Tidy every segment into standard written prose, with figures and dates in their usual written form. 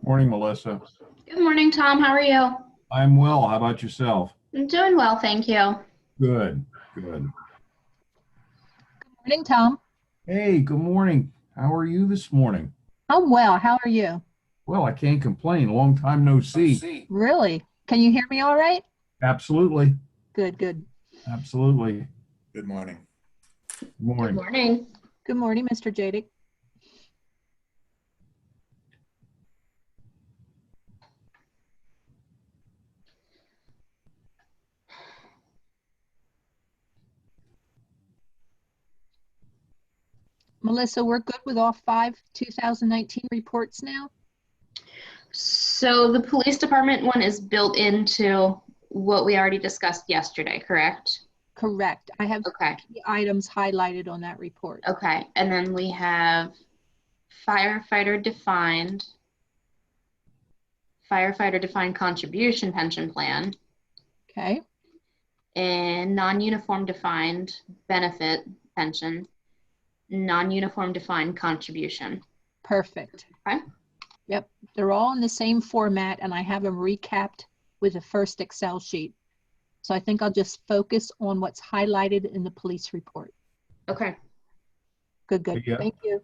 Morning, Melissa. Good morning, Tom. How are you? I'm well. How about yourself? I'm doing well, thank you. Good, good. Morning, Tom. Hey, good morning. How are you this morning? I'm well. How are you? Well, I can't complain. Long time no see. Really? Can you hear me all right? Absolutely, Good, good. absolutely. Good morning. Good Good morning. morning. Good morning, Mr. Jadik. Melissa, we're good with all five 2019 reports now? So the police department one is built into what we already discussed yesterday, correct? Correct. I have Okay. the items highlighted on that report. Okay. And then we have firefighter defined contribution pension plan, Okay, and non-uniform defined benefit pension, non-uniform defined contribution. perfect. Okay. Yep, they're all in the same format and I have them recapped with the first Excel sheet. So I think I'll just focus on what's highlighted in the police report. Okay. Good, good. Yeah. Thank you.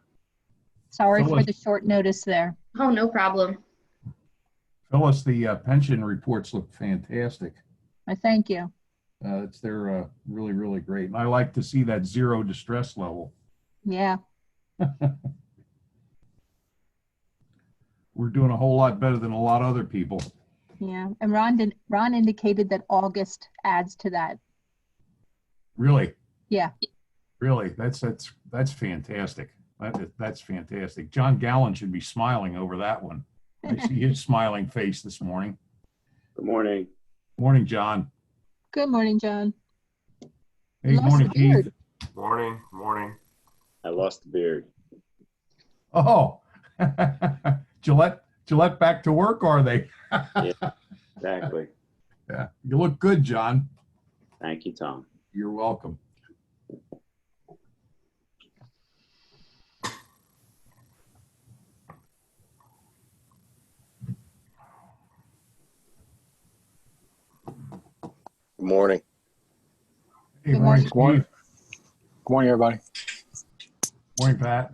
Sorry for Phyllis, the short notice there. Oh, no problem. Phyllis, the pension reports look fantastic. I thank you. They're really, really great. And I like to see that zero distress level. Yeah. We're doing a whole lot better than a lot of other people. Yeah, and Ron indicated that August adds to that. Really, Yeah, really, that's fantastic. That's fantastic. John Gallen should be smiling over that one. I see his smiling face this morning. Good morning. Morning, John. good morning, John. Hey, Lost morning, the beard. Keith. Morning. I lost the beard. Oh, Gillette back to work, are they? Yeah, exactly. Yeah, you look good, John. Thank you, Tom. You're welcome. Good morning. Hey, Good morning, morning. Steve. Good morning, everybody. Morning, Pat.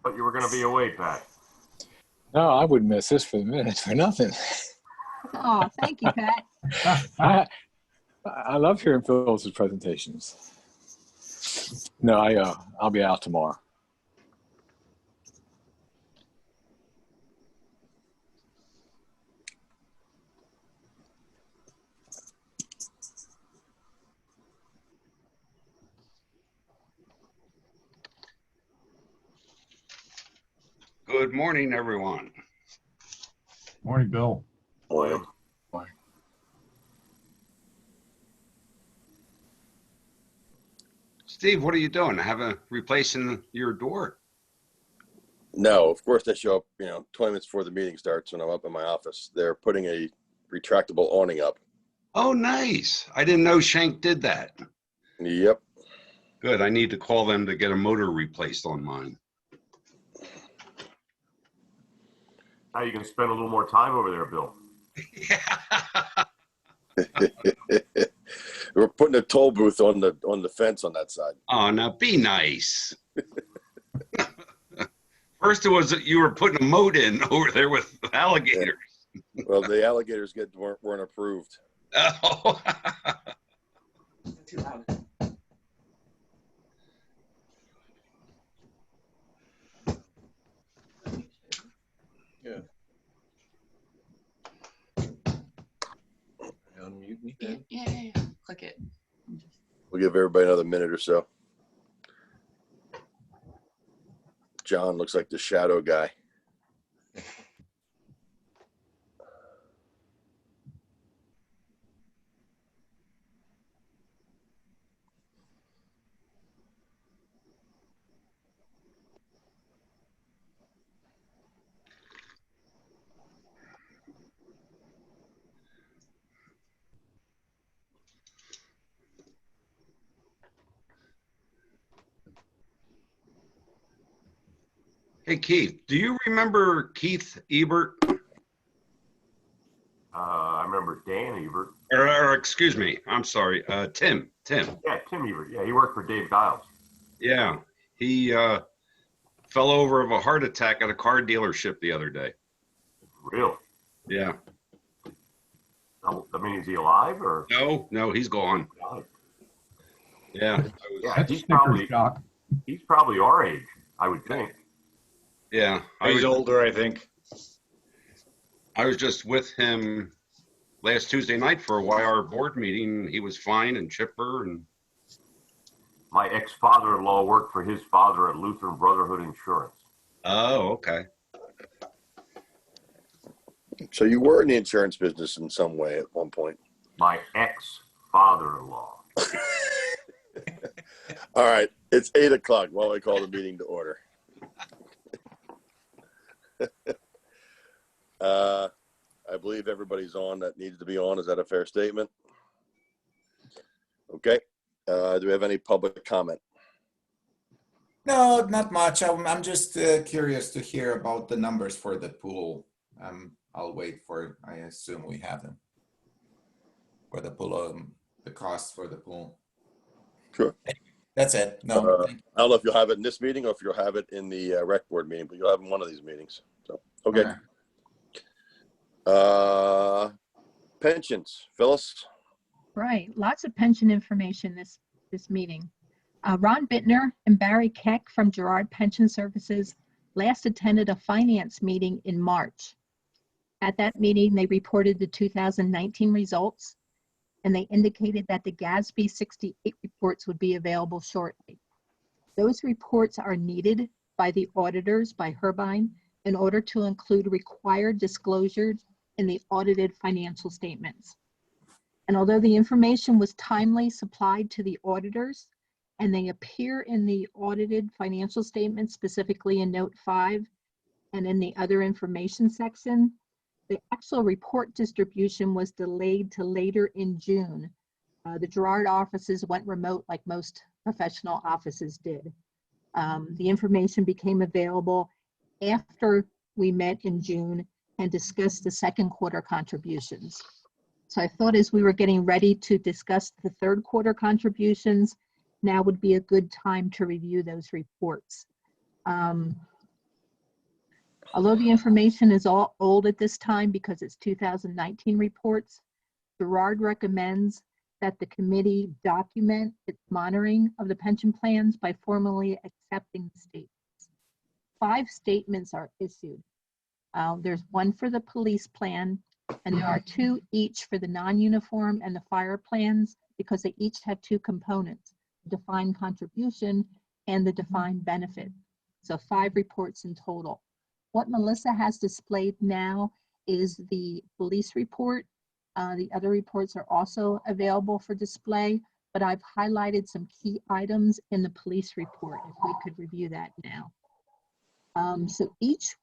Thought you were going to be away, Pat. No, I wouldn't miss this for the minutes for nothing. Oh, thank you, Pat. I love hearing Phyllis's presentations. No, I'll be out tomorrow. Good morning, everyone. Morning, Bill. Morning. Steve, what are you doing? Replacing your door? No, of course they show up, 20 minutes before the meeting starts when I'm up in my office. They're putting a retractable awning up. Oh, nice. I didn't know Shank did that. Yep. Good. I need to call them to get a motor replaced on mine. Now you can spend a little more time over there, Bill. Yeah. We're putting a toll booth on the fence on that side. Oh, now be nice. First it was that you were putting a moat in over there with alligators. Yeah. Well, the alligators weren't approved. Oh. Yeah. Unmute me. Yeah. Click it. We'll give everybody another minute or so. John looks like the shadow guy. Hey, Keith, do you remember Keith Ebert? I remember Dan Ebert. Or excuse me, I'm sorry, Tim. Yeah, Tim Ebert. Yeah, he worked for Dave Giles. Yeah, he fell over of a heart attack at a car dealership the other day. Really? Yeah. I mean, is he alive or? No, he's gone. Yeah. Yeah, That's he's sticker probably shock. our age, I would think. Yeah. He's older, I think. I was just with him last Tuesday night for a YR board meeting. He was fine and chipper, and My ex-father-in-law worked for his father at Lutheran Brotherhood Insurance. oh, okay. So you were in the insurance business in some way at one point. My ex-father-in-law. All right, it's 8 o'clock while I call the meeting to order. I believe everybody's on that needs to be on. Is that a fair statement? Okay. Do we have any public comment? No, not much. I'm just curious to hear about the numbers for the pool. I'll wait for, I assume we have them. For the pool, the costs for the pool. Sure. That's it. No, thank you. I don't know if you'll have it in this meeting or if you'll have it in the rec board meeting, but you'll have it in one of these meetings. So, okay. Okay. Pensions, Phyllis. Right, lots of pension information this meeting. Ron Bittner and Barry Keck from Girard Pension Services last attended a finance meeting in March. At that meeting, they reported the 2019 results, and they indicated that the GASB 68 reports would be available shortly. Those reports are needed by the auditors, by Herbine, in order to include required disclosures in the audited financial statements. And although the information was timely supplied to the auditors, and they appear in the audited financial statements, specifically in Note 5 and in the other information section, the actual report distribution was delayed to later in June. The Girard offices went remote like most professional offices did. The information became available after we met in June and discussed the second quarter contributions. So I thought as we were getting ready to discuss the third quarter contributions, now would be a good time to review those reports. Although the information is all old at this time because it's 2019 reports, Girard recommends that the committee document its monitoring of the pension plans by formally accepting the statements. 5 statements are issued. There's one for the police plan, and there are 2 each for the non-uniform and the fire plans because they each have 2 components, defined contribution and the defined benefit. So 5 reports in total. What Melissa has displayed now is the police report. The other reports are also available for display, but I've highlighted some key items in the police report if we could review that now. So each,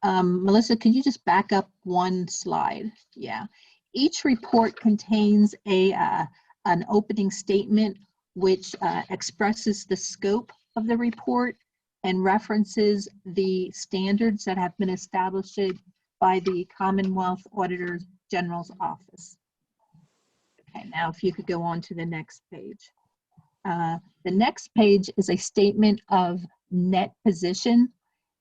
Melissa, could you just back up one slide? Yeah. Each report contains an opening statement which expresses the scope of the report and references the standards that have been established by the Commonwealth Auditor General's Office. Okay, now if you could go on to the next page. The next page is a statement of net position,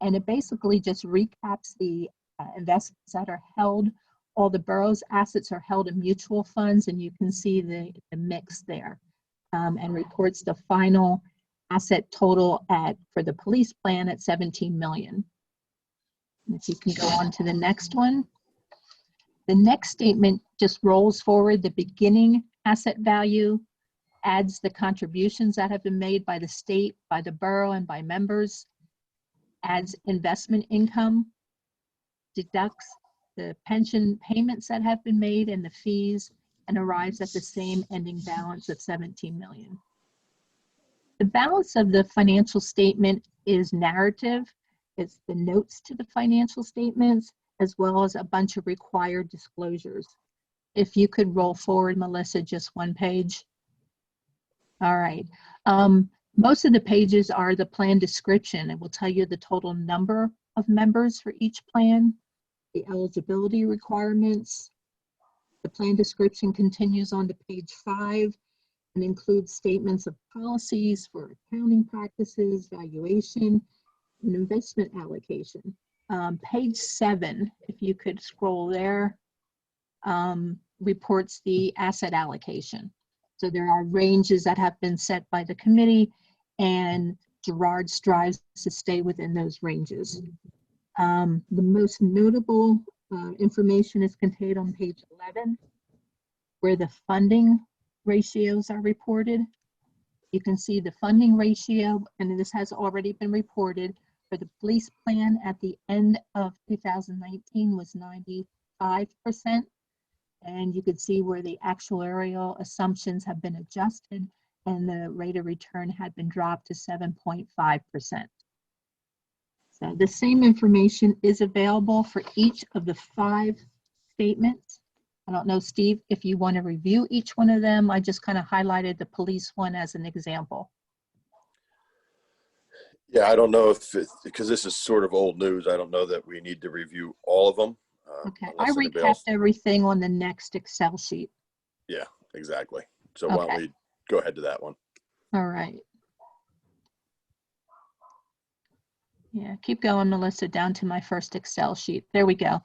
and it basically just recaps the investments that are held. All the borough's assets are held in mutual funds, and you can see the mix there, and reports the final asset total for the police plan at 17 million. And if you can go on to the next one. The next statement just rolls forward the beginning asset value, adds the contributions that have been made by the state, by the borough, and by members, adds investment income, deducts the pension payments that have been made and the fees, and arrives at the same ending balance of 17 million. The balance of the financial statement is narrative. It's the notes to the financial statements, as well as a bunch of required disclosures. If you could roll forward, Melissa, just one page. All right. Most of the pages are the plan description. It will tell you the total number of members for each plan, the eligibility requirements. The plan description continues on to page 5 and includes statements of policies for accounting practices, valuation, and investment allocation. Page 7, if you could scroll there, reports the asset allocation. So there are ranges that have been set by the committee, and Gerard strives to stay within those ranges. The most notable information is contained on page 11, where the funding ratios are reported. You can see the funding ratio, and this has already been reported, for the police plan at the end of 2019 was 95%. And you could see where the actuarial assumptions have been adjusted and the rate of return had been dropped to 7.5%. So the same information is available for each of the 5 statements. I don't know, Steve, if you want to review each one of them. I just kind of highlighted the police one as an example. Yeah, I don't know if because this is sort of old news. I don't know that we need to review all of them. Okay, I recapped everything on the next Excel sheet. Yeah, exactly. So why don't we go ahead to that one? All right. Yeah, keep going, Melissa, down to my first Excel sheet. There we go.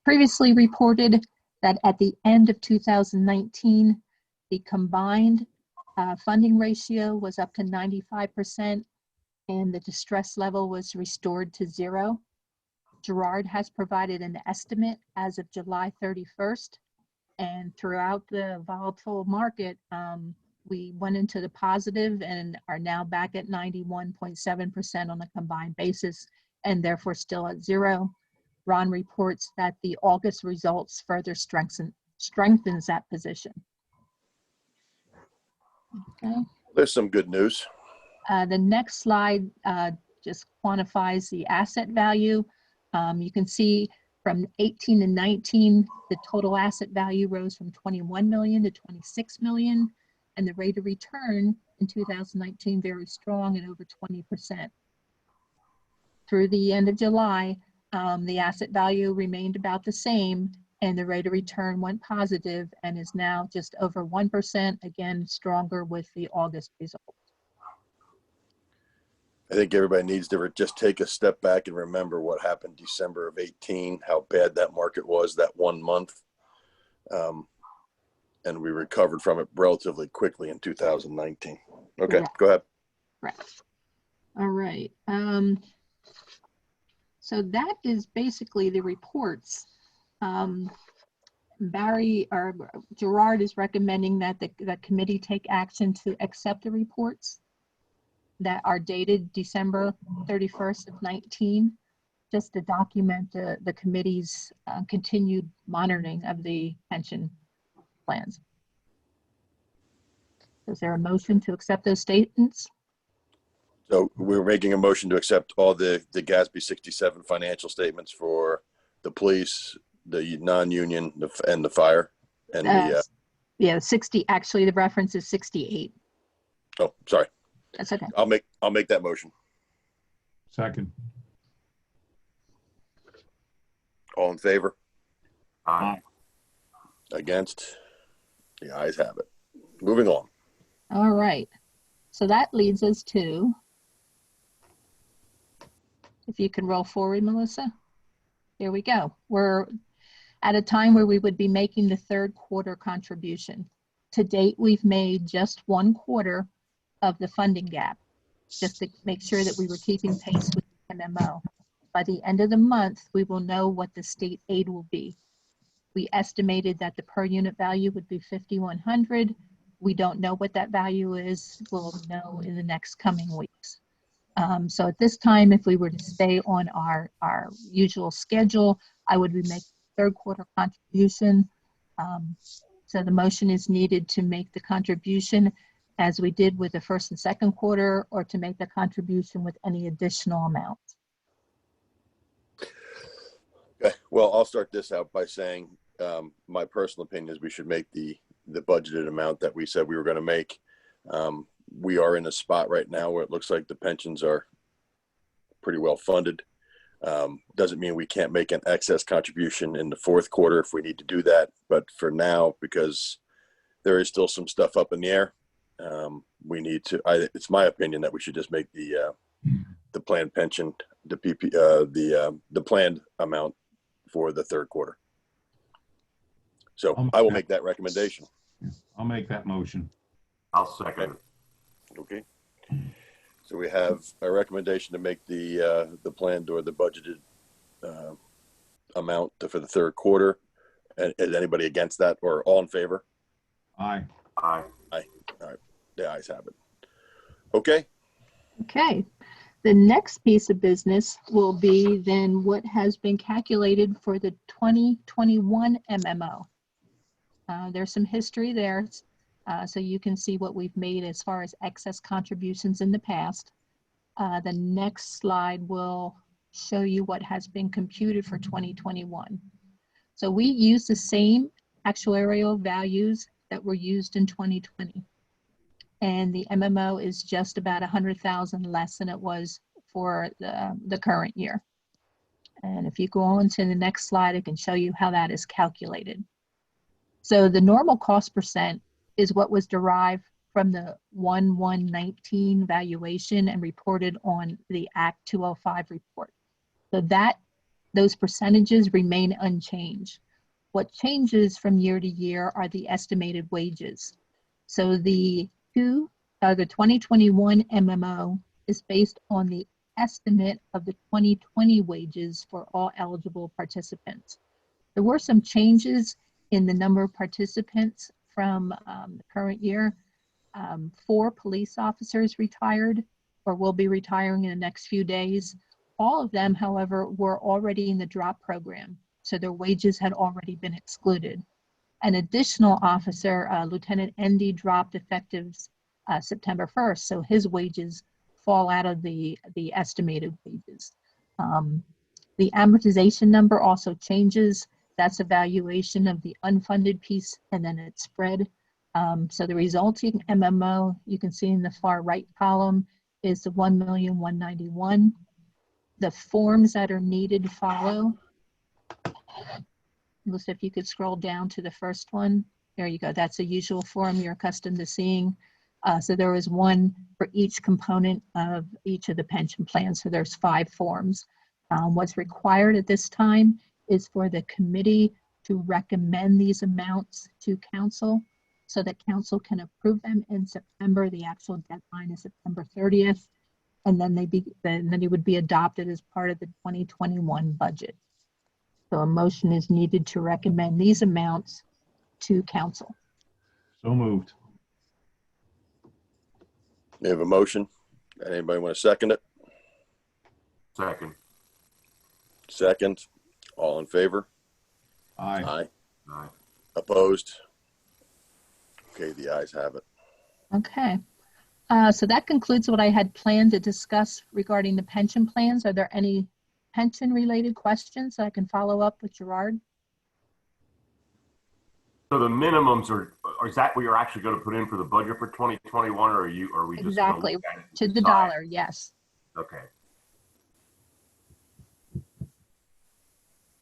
Previously reported that at the end of 2019, the combined funding ratio was up to 95%, and the distress level was restored to 0. Gerard has provided an estimate as of July 31st, and throughout the volatile market, we went into the positive and are now back at 91.7% on a combined basis, and therefore still at 0. Ron reports that the August results further strengthens that position. Okay. There's some good news. The next slide just quantifies the asset value. You can see from 18 and 19, the total asset value rose from 21 million to 26 million, and the rate of return in 2019 very strong at over 20%. Through the end of July, the asset value remained about the same, and the rate of return went positive and is now just over 1%, again, stronger with the August results. I think everybody needs to just take a step back and remember what happened December of 18, how bad that market was that 1 month. And we recovered from it relatively quickly in 2019. Okay, go ahead. Right. All right. So that is basically the reports. Gerard is recommending that the committee take action to accept the reports that are dated December 31st of 19, just to document the committee's continued monitoring of the pension plans. Is there a motion to accept those statements? So we're making a motion to accept all the GASB 67 financial statements for the police, the non-union, and the fire, and yeah, 60. Actually, the reference is 68. Oh, sorry. That's okay. I'll make that motion. Second. All in favor? Aye. Against? The ayes have it. Moving on. All right. So that leads us to, if you can roll forward, Melissa. There we go. We're at a time where we would be making the 3rd quarter contribution. To date, we've made just 1 quarter of the funding gap, just to make sure that we were keeping pace with the MMO. By the end of the month, we will know what the state aid will be. We estimated that the per unit value would be $5,100. We don't know what that value is. We'll know in the next coming weeks. So at this time, if we were to stay on our usual schedule, I would be making 3rd quarter contribution. So the motion is needed to make the contribution as we did with the 1st and 2nd quarter, or to make the contribution with any additional amount. Okay. Well, I'll start this out by saying my personal opinion is we should make the budgeted amount that we said we were going to make. we are in a spot right now where it looks like the pensions are pretty well funded. Doesn't mean we can't make an excess contribution in the fourth quarter if we need to do that. But for now, because there is still some stuff up in the air, we need to, it's my opinion that we should just make the planned pension, the planned amount for the third quarter. So I will make that recommendation. I'll make that motion. I'll second it. Okay. So we have a recommendation to make the planned or the budgeted amount for the third quarter. And is anybody against that or all in favor? Aye. Aye. Aye. All right. The ayes have it. Okay. Okay. The next piece of business will be then what has been calculated for the 2021 MMO. There's some history there, so you can see what we've made as far as excess contributions in the past. The next slide will show you what has been computed for 2021. So we use the same actuarial values that were used in 2020. And the MMO is just about 100,000 less than it was for the current year. And if you go on to the next slide, I can show you how that is calculated. So the normal cost percent is what was derived from the 1/1/19 valuation and reported on the Act 205 report. So those percentages remain unchanged. What changes from year to year are the estimated wages. So the 2021 MMO is based on the estimate of the 2020 wages for all eligible participants. There were some changes in the number of participants from the current year. 4 police officers retired or will be retiring in the next few days. All of them, however, were already in the drop program, so their wages had already been excluded. An additional officer, Lieutenant Endy, dropped effective September 1st, so his wages fall out of the estimated wages. The amortization number also changes. That's a valuation of the unfunded piece, and then it's spread. So the resulting MMO, you can see in the far right column, is the 1,191,000. The forms that are needed to follow, Melissa, if you could scroll down to the first one. There you go. That's a usual form you're accustomed to seeing. So there is one for each component of each of the pension plans. So there's 5 forms. What's required at this time is for the committee to recommend these amounts to council so that council can approve them in September. The actual deadline is September 30th. And then they would be adopted as part of the 2021 budget. So a motion is needed to recommend these amounts to council. So moved. We have a motion. Anybody want to second it? Second. Second. All in favor? Aye. Aye. Aye. Opposed? Okay, the ayes have it. Okay. So that concludes what I had planned to discuss regarding the pension plans. Are there any pension related questions so I can follow up with Gerard? So the minimums are is that what you're actually going to put in for the budget for 2021, or are we just gonna Exactly, look at it and to the decide? dollar, yes. Okay.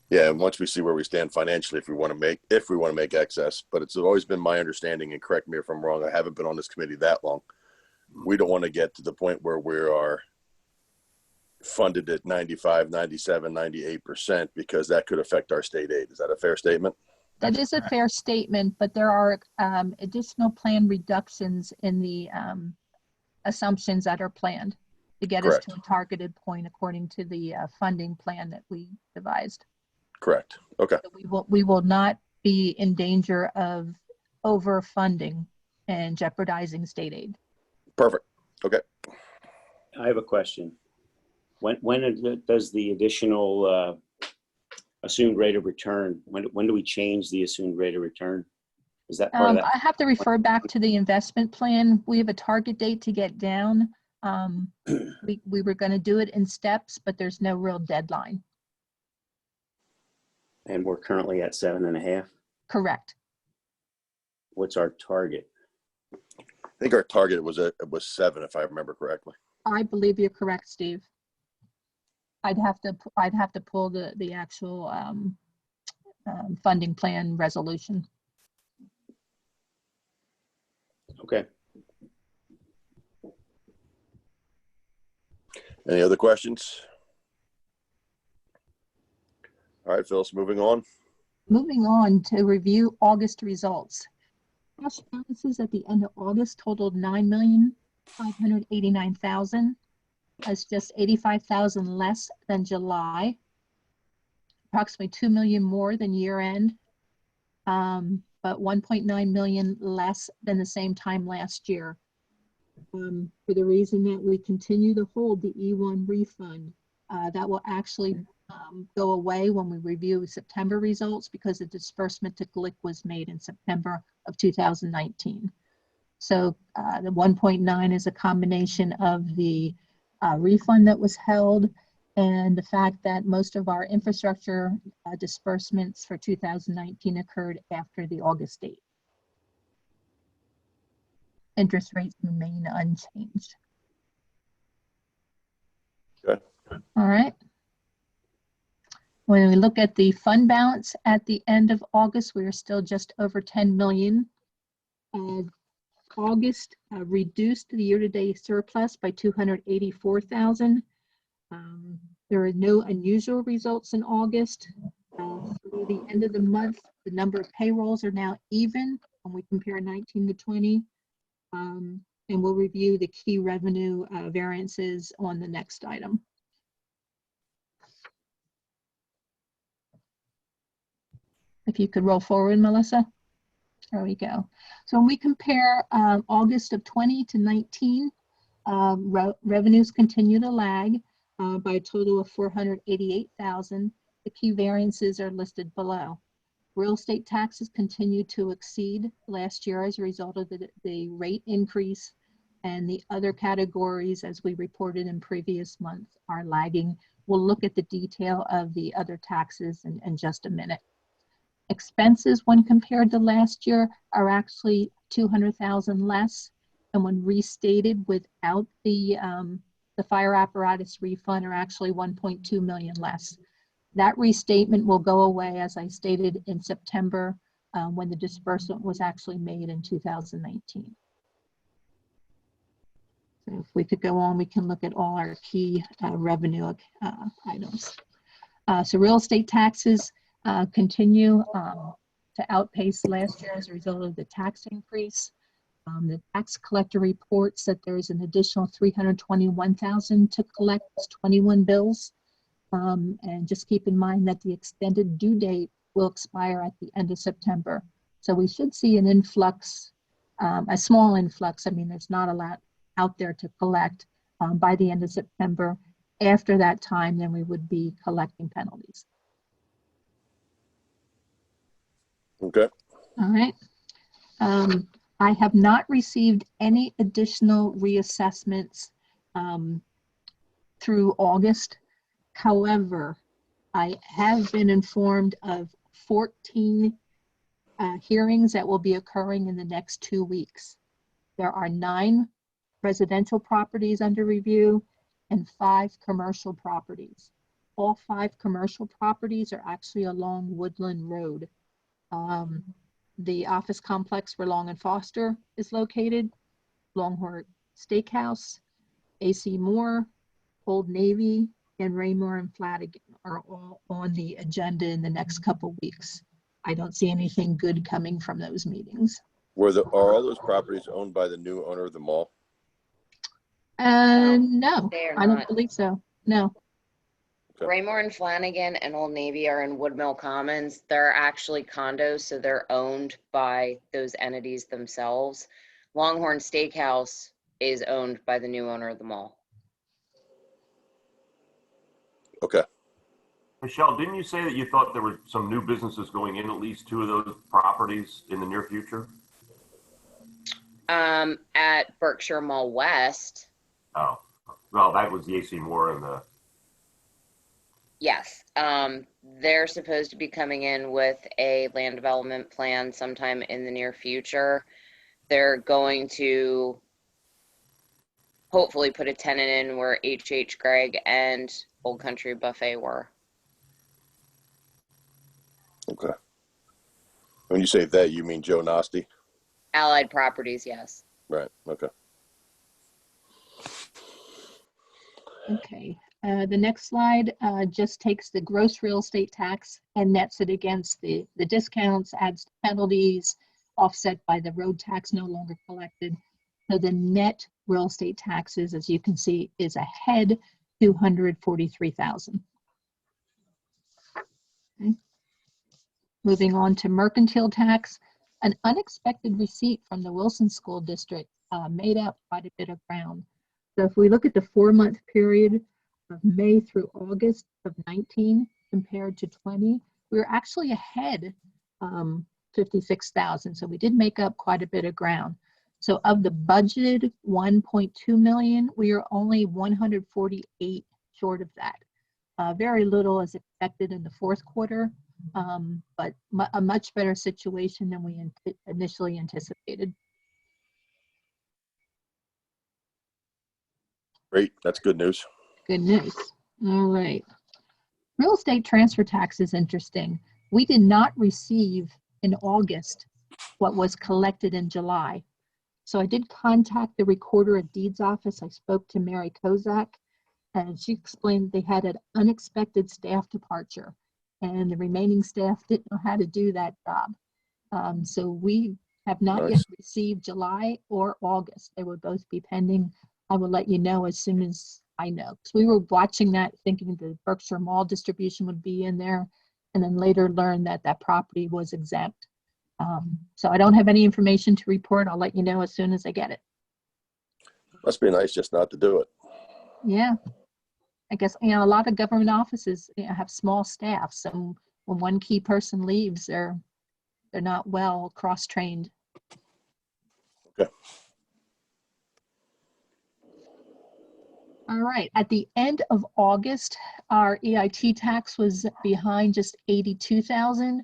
Yeah, and once we see where we stand financially, if we want to make excess, but it's always been my understanding, and correct me if I'm wrong, I haven't been on this committee that long. We don't want to get to the point where we are funded at 95, 97, 98%, because that could affect our state aid. Is that a fair statement? That is a fair statement, but there are additional plan reductions in the assumptions that are planned to get us to a targeted point according to the funding plan that we devised. Correct. Okay. So we will not be in danger of overfunding and jeopardizing state aid. Perfect. Okay. I have a question. When does the additional assumed rate of return, when do we change the assumed rate of return? Is that part of that? I have to refer back to the investment plan. We have a target date to get down. We were going to do it in steps, but there's no real deadline. And we're currently at 7.5. Correct. What's our target? think our target was 7, if I remember correctly. I believe you're correct, Steve. I'd have to pull the actual funding plan resolution. Okay. Any other questions? All right, Phyllis, moving on. Moving on to review August results. Cash balances at the end of August totaled $9,589,000. That's just $85,000 less than July. Approximately $2 million more than year end, but $1.9 million less than the same time last year. For the reason that we continue to hold the E1 refund. That will actually go away when we review September results because the disbursement to GLIC was made in September of 2019. So the 1.9 is a combination of the refund that was held and the fact that most of our infrastructure disbursements for 2019 occurred after the August date. Interest rates remain unchanged. Okay. All right. When we look at the fund balance at the end of August, we are still just over 10 million. August reduced the year-to-date surplus by 284,000. There are no unusual results in August. Through the end of the month, the number of payrolls are now even when we compare 19 to 20. And we'll review the key revenue variances on the next item. If you could roll forward, Melissa. There we go. So when we compare August of 20 to 19, revenues continue to lag by a total of 488,000. The key variances are listed below. Real estate taxes continue to exceed last year as a result of the rate increase, and the other categories, as we reported in previous months, are lagging. We'll look at the detail of the other taxes in just a minute. Expenses, when compared to last year, are actually 200,000 less, and when restated without the fire apparatus refund, are actually 1.2 million less. That restatement will go away, as I stated, in September when the disbursement was actually made in 2019. So if we could go on, we can look at all our key revenue items. So real estate taxes continue to outpace last year as a result of the tax increase. The tax collector reports that there's an additional 321,000 to collect, 21 bills. And just keep in mind that the extended due date will expire at the end of September. So we should see an influx, a small influx. I mean, there's not a lot out there to collect by the end of September. After that time, then we would be collecting penalties. Okay. All right. I have not received any additional reassessments through August. However, I have been informed of 14 hearings that will be occurring in the next 2 weeks. There are 9 residential properties under review and 5 commercial properties. All 5 commercial properties are actually along Woodland Road. The office complex where Long and Foster is located, Longhorn Steakhouse, AC Moore, Old Navy, and Raymore and Flanagan are all on the agenda in the next couple weeks. I don't see anything good coming from those meetings. Are all those properties owned by the new owner of the mall? No, They are I don't not. believe so. No. Okay. Raymore and Flanagan and Old Navy are in Woodmill Commons. They're actually condos, so they're owned by those entities themselves. Longhorn Steakhouse is owned by the new owner of the mall. Okay. Michelle, didn't you say that you thought there were some new businesses going in at least 2 of those properties in the near future? At Berkshire Mall West. Oh, well, that was the AC Moore and the. Yes. They're supposed to be coming in with a land development plan sometime in the near future. They're going to hopefully put a tenant in where H.H. Gregg and Old Country Buffet were. Okay. When you say that, you mean Joe Nasty? Allied Properties, yes. Right. Okay. Okay, the next slide just takes the gross real estate tax and nets it against the discounts, adds penalties, offset by the road tax no longer collected. So the net real estate taxes, as you can see, is ahead 243,000. Okay. Moving on to mercantile tax, an unexpected receipt from the Wilson School District made up quite a bit of ground. So if we look at the 4-month period of May through August of 19 compared to 20, we were actually ahead 56,000. So we did make up quite a bit of ground. So of the budgeted 1.2 million, we are only 148 short of that. Very little is expected in the fourth quarter, but a much better situation than we initially anticipated. Great. That's good news. Good news. All right. Real estate transfer tax is interesting. We did not receive in August what was collected in July. So I did contact the recorder of deeds office. I spoke to Mary Kozak, and she explained they had an unexpected staff departure, and the remaining staff didn't know how to do that job. So we have not yet received July or August. They would both be pending. I will let you know as soon as I know. Because we were watching that thinking the Berkshire Mall distribution would be in there, and then later learned that that property was exempt. So I don't have any information to report. I'll let you know as soon as I get it. Must be nice just not to do it. Yeah. I guess, a lot of government offices have small staff. So when one key person leaves, they're not well cross-trained. Okay. All right. At the end of August, our EIT tax was behind just 82,000.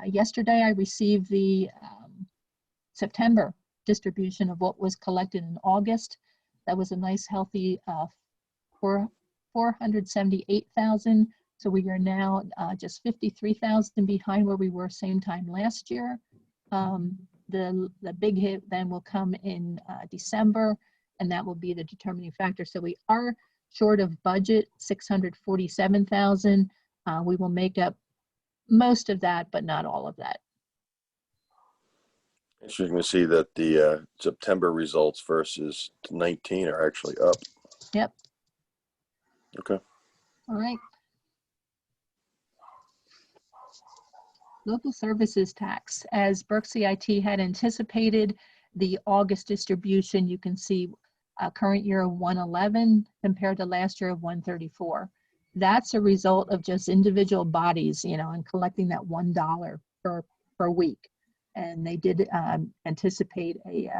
Yesterday, I received the September distribution of what was collected in August. That was a nice, healthy 478,000. So we are now just 53,000 behind where we were same time last year. The big hit then will come in December, and that will be the determining factor. So we are short of budget, 647,000. We will make up most of that, but not all of that. Interesting to see that the September results versus 19 are actually up. Yep. Okay. All right. Local services tax. As Berks CIT had anticipated, the August distribution, you can see current year of 111 compared to last year of 134. That's a result of just individual bodies, and collecting that $1 per week. And they did anticipate a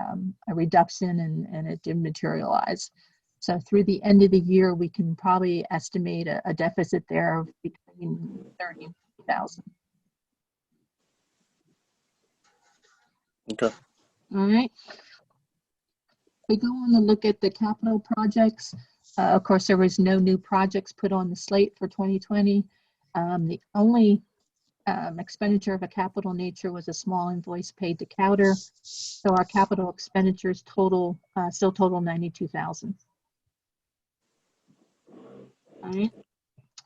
reduction, and it did materialize. So through the end of the year, we can probably estimate a deficit there of between 30,000 and 50,000. Okay. All right. We go on to look at the capital projects. Of course, there was no new projects put on the slate for 2020. The only expenditure of a capital nature was a small invoice paid to Cowder. So our capital expenditures still total 92,000. All right.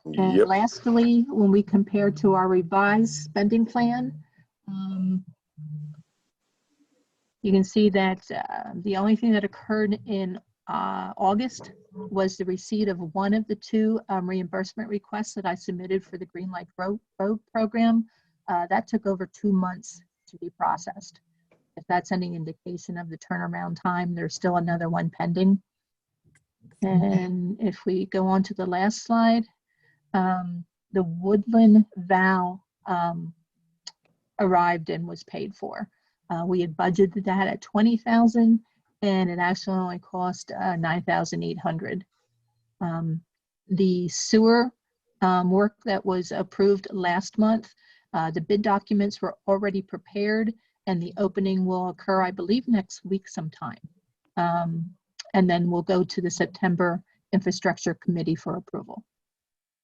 And Yep. lastly, when we compare to our revised spending plan, you can see that the only thing that occurred in August was the receipt of one of the two reimbursement requests that I submitted for the Green Light Road program. That took over 2 months to be processed. If that's any indication of the turnaround time, there's still another one pending. And if we go on to the last slide, the Woodland vow arrived and was paid for. We had budgeted that at 20,000, and it actually only cost 9,800. The sewer work that was approved last month, the bid documents were already prepared. and the opening will occur, I believe, next week sometime. And then we'll go to the September Infrastructure Committee for approval.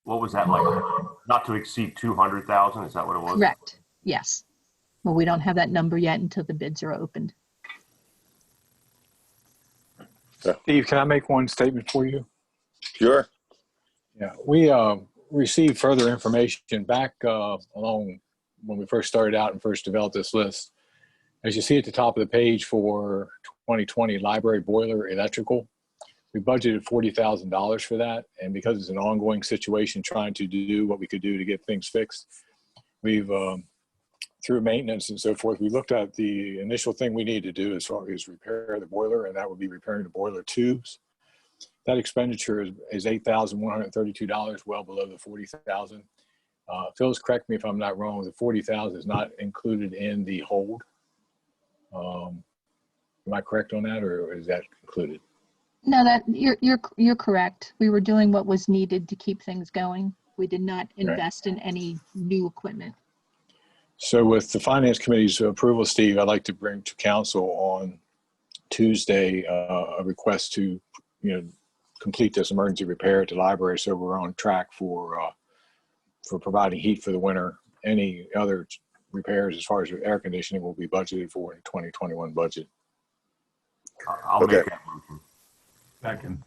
What was that like? Not to exceed 200,000? Is that what it was? Correct. Yes. Well, we don't have that number yet until the bids are opened. Steve, can I make one statement for you? Sure. Yeah, we received further information back along when we first started out and first developed this list. As you see at the top of the page for 2020 library boiler electrical, we budgeted $40,000 for that. And because it's an ongoing situation trying to do what we could do to get things fixed, we've, through maintenance and so forth, we looked at the initial thing we need to do as far as repair the boiler, and that would be repairing the boiler tubes. That expenditure is $8,132, well below the $40,000. Phyllis, correct me if I'm not wrong, the $40,000 is not included in the hold. Am I correct on that, or is that included? No, that you're correct. We were doing what was needed to keep things going. We did not invest in any new equipment. So with the Finance Committee's approval, Steve, I'd like to bring to council on Tuesday a request to, complete this emergency repair at the library, so we're on track for providing heat for the winter. Any other repairs as far as air conditioning will be budgeted for in the 2021 budget. I'll make that motion. Second.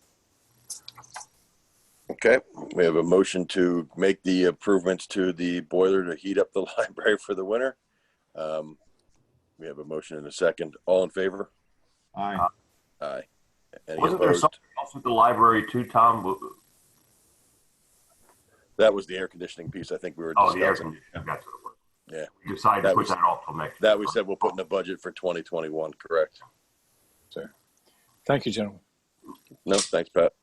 Okay, we have a motion to make the improvements to the boiler to heat up the library for the winter. We have a motion and a second. All in favor? Aye. Aye. Any Wasn't there opposed? something else with the library too, Tom? That was the air conditioning piece I think we were Oh, the air discussing. conditioning. That's what it was. Yeah. We decided to That put was- that off till next That year. we said we'll put in the budget for 2021, correct? So, thank you, gentlemen. No, thanks, Pat.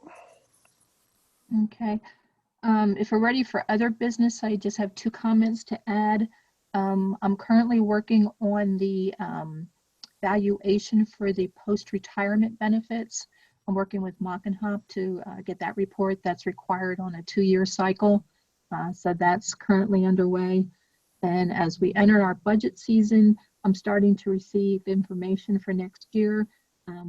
Okay. If we're ready for other business, I just have 2 comments to add. I'm currently working on the valuation for the post-retirement benefits. I'm working with Mock and Hop to get that report that's required on a 2-year cycle. So that's currently underway. And as we enter our budget season, I'm starting to receive information for next year.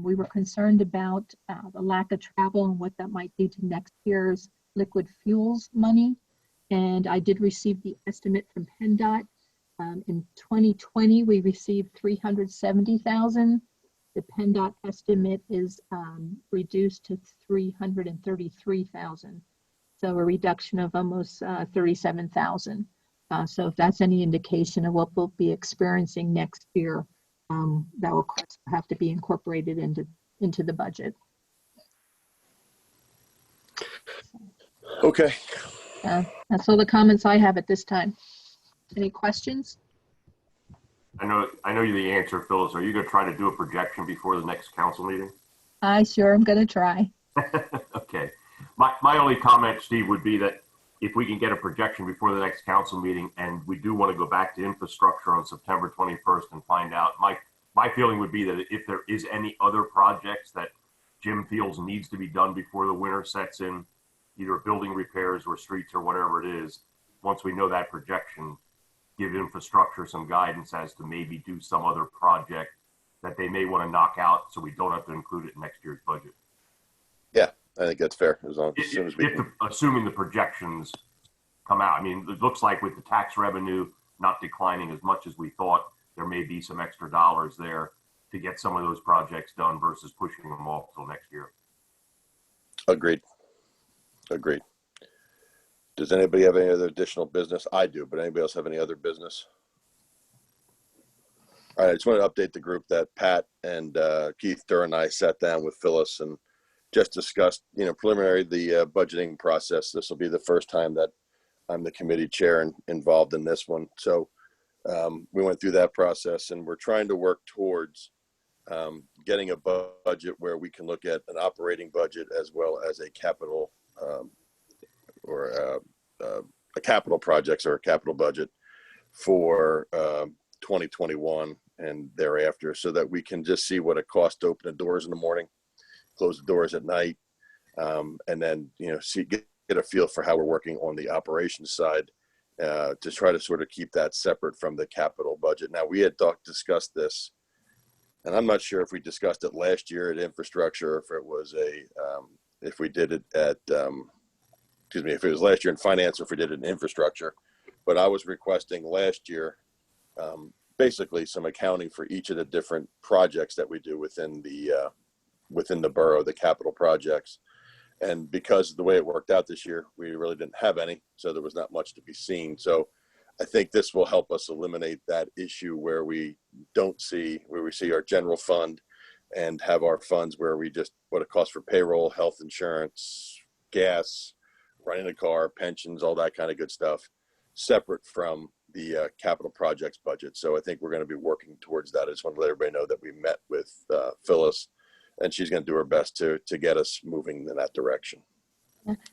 We were concerned about the lack of travel and what that might do to next year's liquid fuels money. And I did receive the estimate from PennDOT. In 2020, we received $370,000. The PennDOT estimate is reduced to $333,000. So a reduction of almost $37,000. So if that's any indication of what we'll be experiencing next year, that will of course have to be incorporated into the budget. Okay. That's all the comments I have at this time. Any questions? I know you the answer, Phyllis. Are you going to try to do a projection before the next council meeting? I sure am going to try. Okay. My only comment, Steve, would be that if we can get a projection before the next council meeting, and we do want to go back to infrastructure on September 21st and find out, my feeling would be that if there is any other projects that Jim feels needs to be done before the winter sets in, either building repairs or streets or whatever it is, once we know that projection, give infrastructure some guidance as to maybe do some other project that they may want to knock out so we don't have to include it in next year's budget. Yeah, I think that's fair. As soon as we can. Assuming the projections come out. I mean, it looks like with the tax revenue not declining as much as we thought, there may be some extra dollars there to get some of those projects done versus pushing them off till next year. Agreed. Does anybody have any other additional business? I do, but anybody else have any other business? All right, I just want to update the group that Pat and Keith Durr and I sat down with Phyllis and just discussed, preliminary the budgeting process. This will be the first time that I'm the committee chair and involved in this one. So we went through that process, and we're trying to work towards getting a budget where we can look at an operating budget as well as a capital or a capital projects or a capital budget for 2021 and thereafter, so that we can just see what it costs to open the doors in the morning, close the doors at night, and then get a feel for how we're working on the operations side to try to sort of keep that separate from the capital budget. Now, we had discussed this, and I'm not sure if we discussed it last year at infrastructure, or if it was if we did it at, excuse me, if it was last year in finance, or if we did it in infrastructure. But I was requesting last year, basically some accounting for each of the different projects that we do within the borough, the capital projects. And because of the way it worked out this year, we really didn't have any, so there was not much to be seen. So I think this will help us eliminate that issue where we see our general fund and have our funds where we just, what it costs for payroll, health insurance, gas, running a car, pensions, all that kind of good stuff, separate from the capital projects budget. So I think we're going to be working towards that. I just want to let everybody know that we met with Phyllis, and she's going to do her best to get us moving in that direction.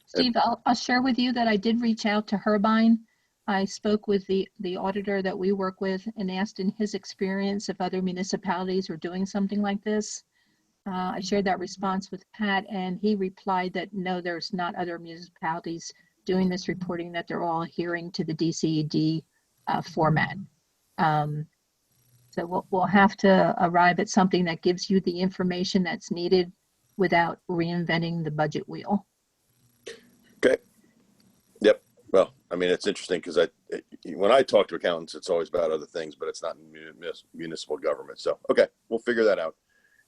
Steve, I'll share with you that I did reach out to Herbine. I spoke with the auditor that we work with and asked in his experience if other municipalities are doing something like this. I shared that response with Pat, and he replied that no, there's not other municipalities doing this reporting, that they're all adhering to the DCED format. So we'll have to arrive at something that gives you the information that's needed without reinventing the budget wheel. Okay. Yep. Well, I mean, it's interesting because when I talk to accountants, it's always about other things, but it's not municipal government. So, okay, we'll figure that out.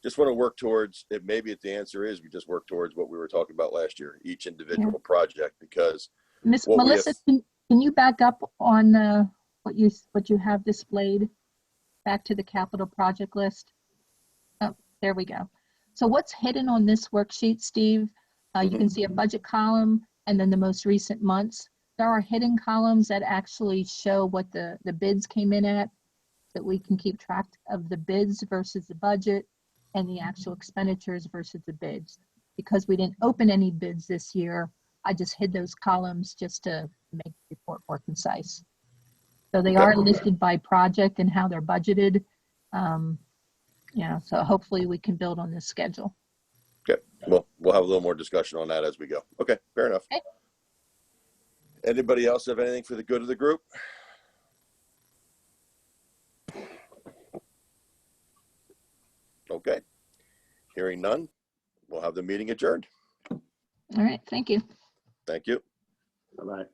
Just want to work towards it. Maybe the answer is we just work towards what we were talking about last year, each individual project, because Miss Melissa, can you back up on what you have displayed back to the capital project list? Oh, there we go. So what's hidden on this worksheet, Steve? You can see a budget column and then the most recent months. There are hidden columns that actually show what the bids came in at, that we can keep track of the bids versus the budget and the actual expenditures versus the bids. Because we didn't open any bids this year, I just hid those columns just to make the report more concise. So they are listed by project and how they're budgeted. So hopefully we can build on this schedule. Okay, well, we'll have a little more discussion on that as we go. Okay, fair enough. Okay. Anybody else have anything for the good of the group? Okay, hearing none, we'll have the meeting adjourned. All right, thank you. Thank you. Bye-bye.